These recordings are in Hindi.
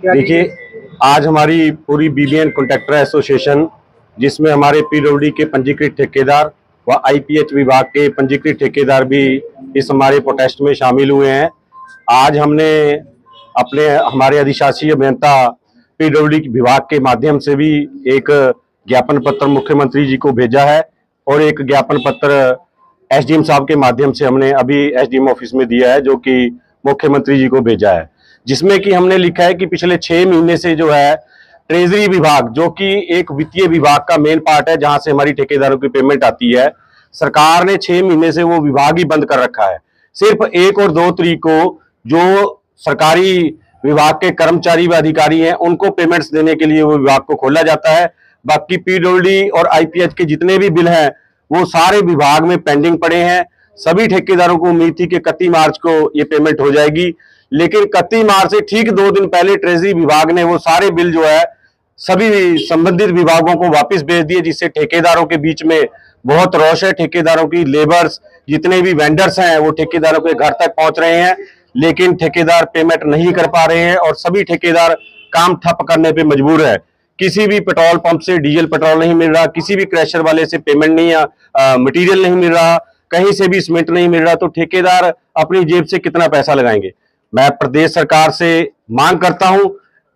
देखिए, आज हमारी पूरी बीबीएन कॉन्ट्रैक्टर एसोसिएशन, जिसमें हमारे पीडब्ल्यूडी के पंजीकृत ठेकेदार व आईपीएच विभाग के पंजीकृत ठेकेदार भी इस हमारे प्रोटेस्ट में शामिल हुए हैं। आज हमने अपने हमारे अधिशासी अभियंता पीडब्ल्यूडी विभाग के माध्यम से भी एक ज्ञापन पत्र मुख्यमंत्री जी को भेजा है और एक ज्ञापन पत्र एसडीएम साहब के माध्यम से हमने अभी एसडीएम ऑफिस में दिया है, जो कि मुख्यमंत्री जी को भेजा है, जिसमें कि हमने लिखा है कि पिछले 6 महीने से जो है ट्रेजरी विभाग, जो कि एक वित्तीय विभाग का मेन पार्ट है, जहां से हमारी ठेकेदारों की पेमेंट आती है, सरकार ने 6 महीने से वो विभाग ही बंद कर रखा है। सिर्फ 1 और 2 तारीख को जो सरकारी विभाग के कर्मचारी व अधिकारी हैं उनको पेमेंट्स देने के लिए वो विभाग को खोला जाता है। बाकी पीडब्ल्यूडी और आईपीएच के जितने भी बिल हैं वो सारे विभाग में पेंडिंग पड़े हैं। सभी ठेकेदारों को उम्मीद थी कि 31 मार्च को ये पेमेंट हो जाएगी, लेकिन 31 मार्च से ठीक 2 दिन पहले ट्रेजरी विभाग ने वो सारे बिल जो है सभी संबंधित विभागों को वापस भेज दिए, जिससे ठेकेदारों के बीच में बहुत रोष है। ठेकेदारों की लेबर्स, जितने भी वेंडर्स हैं, वो ठेकेदारों के घर तक पहुंच रहे हैं, लेकिन ठेकेदार पेमेंट नहीं कर पा रहे हैं और सभी ठेकेदार काम ठप करने पे मजबूर है। किसी भी पेट्रोल पंप से डीजल पेट्रोल नहीं मिल रहा, किसी भी क्रैशर वाले से पेमेंट नहीं, मटेरियल नहीं मिल रहा, कहीं से भी सीमेंट नहीं मिल रहा, तो ठेकेदार अपनी जेब से कितना पैसा लगाएंगे। मैं प्रदेश सरकार से मांग करता हूं,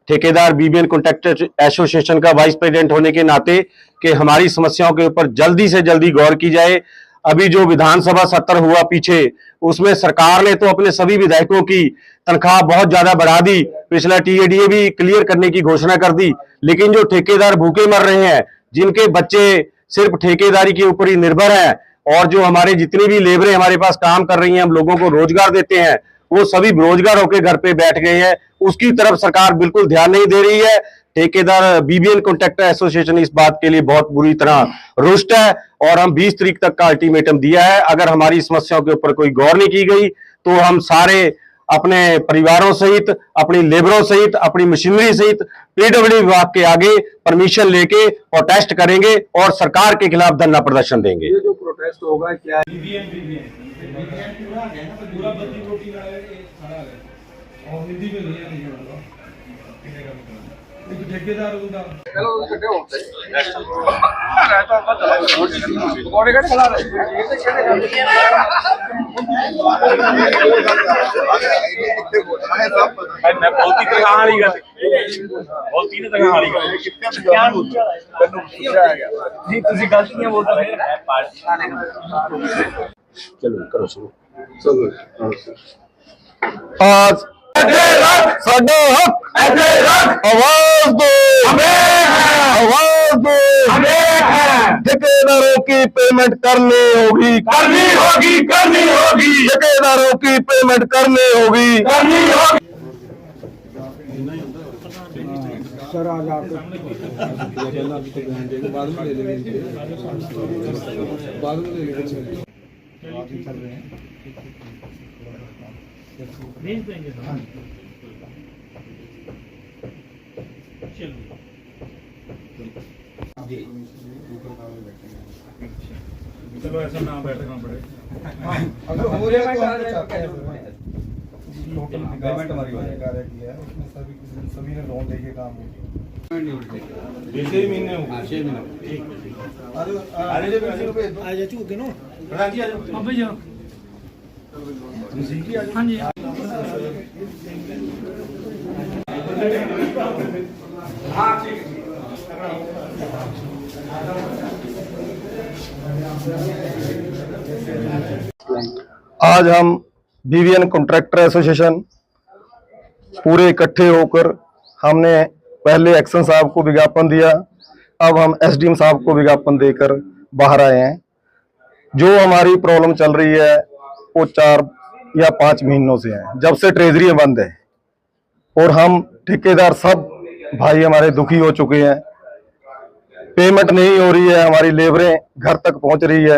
ठेकेदार बीबीएन कॉन्ट्रैक्टर एसोसिएशन का वाइस प्रेसिडेंट होने के नाते, कि हमारी समस्याओं के ऊपर जल्दी से जल्दी गौर की जाए। अभी जो विधानसभा सत्र हुआ पीछे, उसमें सरकार ने तो अपने सभी विधायकों की तनख्वाह बहुत ज्यादा बढ़ा दी, पिछला टीएडीए भी क्लियर करने की घोषणा कर दी, लेकिन जो ठेकेदार भूखे मर रहे हैं, जिनके बच्चे सिर्फ ठेकेदारी के ऊपर ही निर्भर हैं, और जो हमारे जितनी भी लेबरें हमारे पास काम कर रही हैं, हम लोगों को रोजगार देते हैं, वो सभी बेरोजगार होकर घर पे बैठ गए हैं। उसकी तरफ सरकार बिल्कुल ध्यान नहीं दे रही है। ठेकेदार बीबीएन कॉन्ट्रैक्टर एसोसिएशन इस बात के लिए बहुत बुरी तरह रुष्ट है और हम 20 तारीख तक का अल्टीमेटम दिया है। अगर हमारी समस्याओं के ऊपर कोई गौर नहीं की गई तो हम सारे अपने परिवारों सहित, अपनी लेबरों सहित, अपनी मशीनरी सहित पीडब्ल्यूडी विभाग के आगे परमिशन लेके प्रोटेस्ट करेंगे और सरकार के खिलाफ धरना प्रदर्शन देंगे। ये जो प्रोटेस्ट होगा क्या है? ठेकेदार चलो करो शुरू। आज साडा हक आवाज दो, आवाज दो। ठेकेदारों की पेमेंट करनी होगी, करनी होगी, करनी होगी। ठेकेदारों की पेमेंट करनी होगी, करनी होगी। सर आज आप बाद में ले लेंगे, बाद में ले लेंगे। चल रहे हैं भेज देंगे। चलो ऐसा ना बैठना पड़े। अगर हो जाए लोकल गवर्नमेंट हमारी कार्य किया है, उसमें सभी ने लोन लेके काम किया। 6 महीने हो गए, 6 महीने। अरे जब आ जा चुके नो प्रधान जी, आ जाओ अब जाओ। हाँ जी हाँ ठीक आज हम बीबीएन कॉन्ट्रैक्टर एसोसिएशन पूरे इकट्ठे होकर हमने पहले एक्शन साहब को विज्ञापन दिया, अब हम एसडीएम साहब को विज्ञापन देकर बाहर आए हैं। जो हमारी प्रॉब्लम चल रही है वो 4 या 5 महीनों से है, जब से ट्रेजरी बंद है, और हम ठेकेदार सब भाई हमारे दुखी हो चुके हैं। पेमेंट नहीं हो रही है, हमारी लेबरें घर तक पहुंच रही है,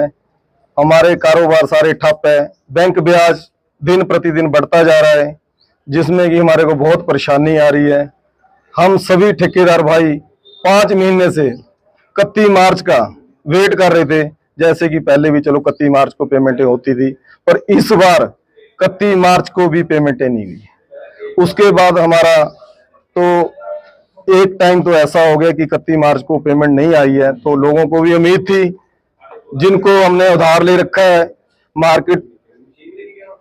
हमारे कारोबार सारे ठप है, बैंक ब्याज दिन प्रतिदिन बढ़ता जा रहा है, जिसमें कि हमारे को बहुत परेशानी आ रही है। हम सभी ठेकेदार भाई 5 महीने से 31 मार्च का वेट कर रहे थे, जैसे कि पहले भी चलो 31 मार्च को पेमेंटें होती थी, पर इस बार 31 मार्च को भी पेमेंटें नहीं हुई। उसके बाद हमारा तो एक टाइम तो ऐसा हो गया कि 31 मार्च को पेमेंट नहीं आई है, तो लोगों को भी उम्मीद थी, जिनको हमने उधार ले रखा है,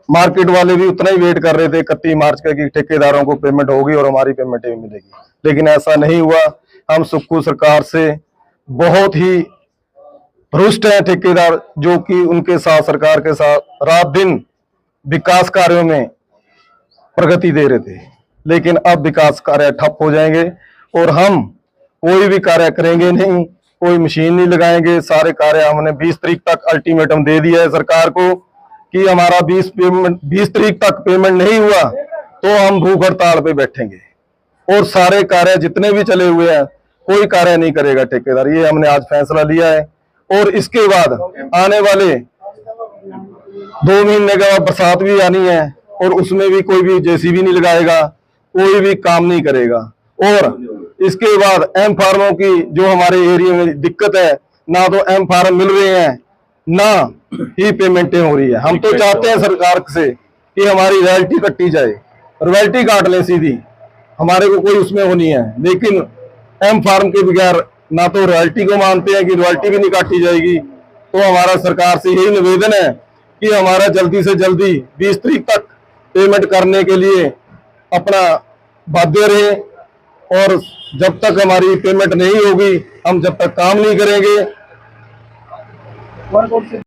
मार्केट वाले भी उतना ही वेट कर रहे थे 31 मार्च का कि ठेकेदारों को पेमेंट होगी और हमारी पेमेंट भी मिलेगी, लेकिन ऐसा नहीं हुआ। हम सुक्खू सरकार से बहुत ही रुष्ट हैं ठेकेदार, जो कि उनके साथ, सरकार के साथ रात दिन विकास कार्यों में प्रगति दे रहे थे, लेकिन अब विकास कार्य ठप हो जाएंगे और हम कोई भी कार्य करेंगे नहीं, कोई मशीन नहीं लगाएंगे। सारे कार्य हमने 20 तारीख तक अल्टीमेटम दे दिया है सरकार को कि हमारा 20 तारीख तक पेमेंट नहीं हुआ तो हम भूख हड़ताल पे बैठेंगे और सारे कार्य जितने भी चले हुए हैं कोई कार्य नहीं करेगा ठेकेदार। ये हमने आज फैसला लिया है और इसके बाद आने वाले 2 महीने के बाद बरसात भी आनी है और उसमें भी कोई भी जेसीबी नहीं लगाएगा, कोई भी काम नहीं करेगा। और इसके बाद एम फार्मों की जो हमारे एरिया में दिक्कत है, ना तो एम फार्म मिल रहे हैं ना ही पेमेंटें हो रही है। हम तो चाहते हैं सरकार से कि हमारी रॉयल्टी कटी जाए, रॉयल्टी काट लें सीधी, हमारे को कोई उसमें होनी है, लेकिन एम फार्म के बगैर ना तो रॉयल्टी को मानते हैं कि रॉयल्टी भी नहीं काटी जाएगी। तो हमारा सरकार से यही निवेदन है कि हमारा जल्दी से जल्दी 20 तारीख तक पेमेंट करने के लिए अपना बाध्य रहे और जब तक हमारी पेमेंट नहीं होगी हम जब तक काम नहीं करेंगे।